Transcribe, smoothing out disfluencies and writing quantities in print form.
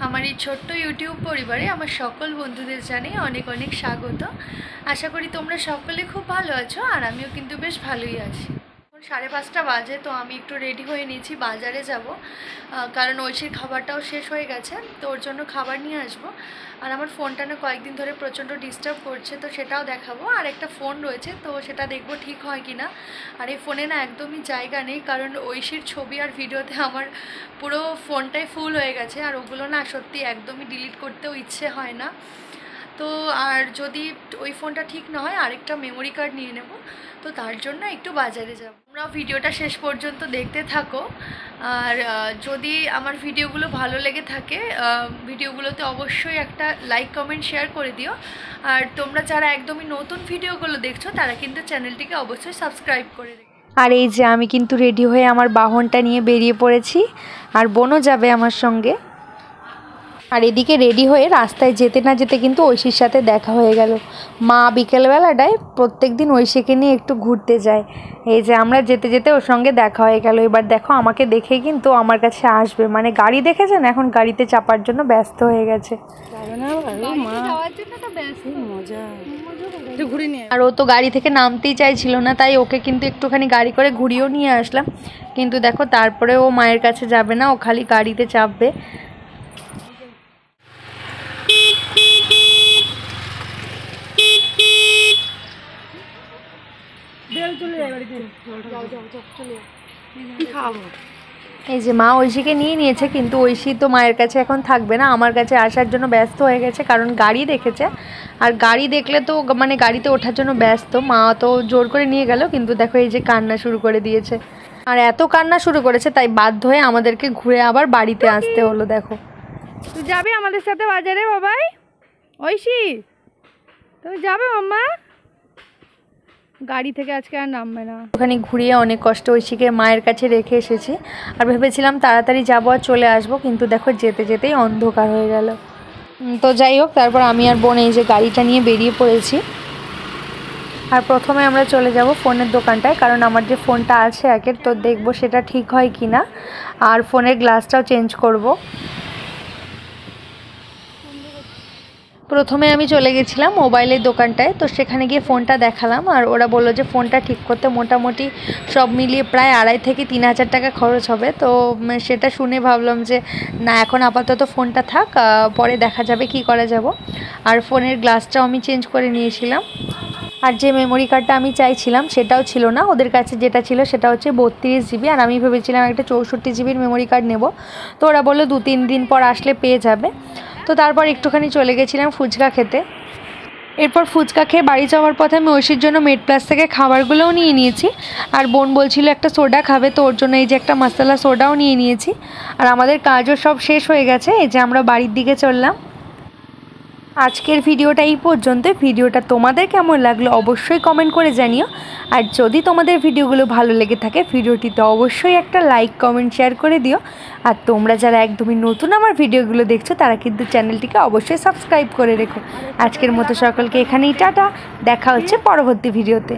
আমার এই ছোট্ট ইউটিউব পরিবারে আমার সকল বন্ধুদের জানাই অনেক অনেক স্বাগত। আশা করি তোমরা সকলে খুব ভালো আছো, আর আমিও কিন্তু বেশ ভালোই আছি। 5:30 বাজে, তো আমি একটু রেডি হয়ে নিয়েছি, বাজারে যাব, কারণ ঐশীর খাবারটাও শেষ হয়ে গেছে, তো ওর জন্য খাবার নিয়ে আসবো। আর আমার ফোনটা না কয়েকদিন ধরে প্রচণ্ড ডিস্টার্ব করছে, তো সেটাও দেখাবো। আর একটা ফোন রয়েছে, তো সেটা দেখবো ঠিক হয় কি না। আর এই ফোনে না একদমই জায়গা নেই, কারণ ঐশীর ছবি আর ভিডিওতে আমার পুরো ফোনটাই ফুল হয়ে গেছে, আর ওগুলো না সত্যি একদমই ডিলিট করতেও ইচ্ছে হয় না। তো আর যদি ওই ফোনটা ঠিক না হয় আরেকটা মেমোরি কার্ড নিয়ে নেব, তো তার জন্য একটু বাজারে যাব। তোমরা ভিডিওটা শেষ পর্যন্ত দেখতে থাকো, আর যদি আমার ভিডিওগুলো ভালো লেগে থাকে ভিডিওগুলোতে অবশ্যই একটা লাইক কমেন্ট শেয়ার করে দিও। আর তোমরা যারা একদমই নতুন ভিডিওগুলো দেখছো তারা কিন্তু চ্যানেলটিকে অবশ্যই সাবস্ক্রাইব করে রেখো। আর এই যে আমি কিন্তু রেডি হয়ে আমার বাহনটা নিয়ে বেরিয়ে পড়েছি, আর বোনও যাবে আমার সঙ্গে। আর এদিকে রেডি হয়ে রাস্তায় যেতে না যেতে কিন্তু ঐশীর সাথে দেখা হয়ে গেল। মা বিকেলবেলাটায় প্রত্যেক দিন ঐশীকে নিয়ে একটু ঘুরতে যায়। এই যে আমরা যেতে যেতে ওর সঙ্গে দেখা হয়ে গেল। এবার দেখো আমাকে দেখেই কিন্তু আমার কাছে আসবে, মানে গাড়ি দেখেছেন, এখন গাড়িতে চাপার জন্য ব্যস্ত হয়ে গেছে। আর ও তো গাড়ি থেকে নামতেই চাইছিল না, তাই ওকে কিন্তু একটুখানি গাড়ি করে ঘুরিয়েও নিয়ে আসলাম। কিন্তু দেখো তারপরে ও মায়ের কাছে যাবে না, ও খালি গাড়িতে চাপবে। এই যে মা ঐশীকে নিয়ে নিয়েছে, কিন্তু ঐশী তো মায়ের কাছে এখন থাকবে না, আমার কাছে আসার জন্য ব্যস্ত হয়ে গেছে, কারণ গাড়ি দেখেছে। আর গাড়ি দেখলে তো মানে গাড়িতে ওঠার জন্য ব্যস্ত। মা তো জোর করে নিয়ে গেল, কিন্তু দেখো এই যে কান্না শুরু করে দিয়েছে। আর এত কান্না শুরু করেছে, তাই বাধ্য হয়ে আমাদেরকে ঘুরে আবার বাড়িতে আসতে হলো। দেখো তুই যাবি আমাদের সাথে বাজারে বাবাই? ঐশী তুমি যাবে মাম্মা? গাড়ি থেকে আজকে আর নামবে না। ওখানে ঘুরিয়ে অনেক কষ্ট ঐশীকে মায়ের কাছে রেখে এসেছি, আর ভেবেছিলাম তাড়াতাড়ি যাবো আর চলে আসবো, কিন্তু দেখো যেতে যেতেই অন্ধকার হয়ে গেল। তো যাই হোক, তারপর আমি আর বোন এই যে গাড়িটা নিয়ে বেরিয়ে পড়েছি। আর প্রথমে আমরা চলে যাব ফোনের দোকানটায়, কারণ আমার যে ফোনটা আছে একের, তো দেখবো সেটা ঠিক হয় কি না, আর ফোনের গ্লাসটাও চেঞ্জ করব। প্রথমে আমি চলে গেছিলাম মোবাইলের দোকানটায়, তো সেখানে গিয়ে ফোনটা দেখালাম, আর ওরা বললো যে ফোনটা ঠিক করতে মোটামুটি সব মিলিয়ে প্রায় 2,500 থেকে 3,000 টাকা খরচ হবে। তো সেটা শুনে ভাবলাম যে না, এখন আপাতত ফোনটা থাক, পরে দেখা যাবে কি করা যাব। আর ফোনের গ্লাসটাও আমি চেঞ্জ করে নিয়েছিলাম। আর যে মেমোরি কার্ডটা আমি চাইছিলাম সেটাও ছিল না, ওদের কাছে যেটা ছিল সেটা হচ্ছে 32 GB, আর আমি ভেবেছিলাম একটা 64 GBর মেমোরি কার্ড নেব। তো ওরা বললো 2-3 দিন পর আসলে পেয়ে যাবে। তো তারপর একটুখানি চলে গেছিলাম ফুচকা খেতে। এরপর ফুচকা খেয়ে বাড়ি যাওয়ার পথে আমি ঐশীর জন্য মেড প্লাস থেকে খাবারগুলোও নিয়ে নিয়েছি। আর বোন বলছিল একটা সোডা খাবে, তো ওর জন্য এই যে একটা মশলা সোডাও নিয়ে নিয়েছি। আর আমাদের কাজও সব শেষ হয়ে গেছে, এই যে আমরা বাড়ির দিকে চললাম। আজকের ভিডিওটা এই পর্যন্ত। ভিডিওটা তোমাদের কেমন লাগলো অবশ্যই কমেন্ট করে জানিও। আর যদি তোমাদের ভিডিওগুলো ভালো লেগে থাকে ভিডিওটিতে অবশ্যই একটা লাইক কমেন্ট শেয়ার করে দিও। আর তোমরা যারা একদমই নতুন আমার ভিডিওগুলো দেখছো তারা কিন্তু চ্যানেলটিকে অবশ্যই সাবস্ক্রাইব করে রেখো। আজকের মতো সকলকে এখানেই টাটা, দেখা হচ্ছে পরবর্তী ভিডিওতে।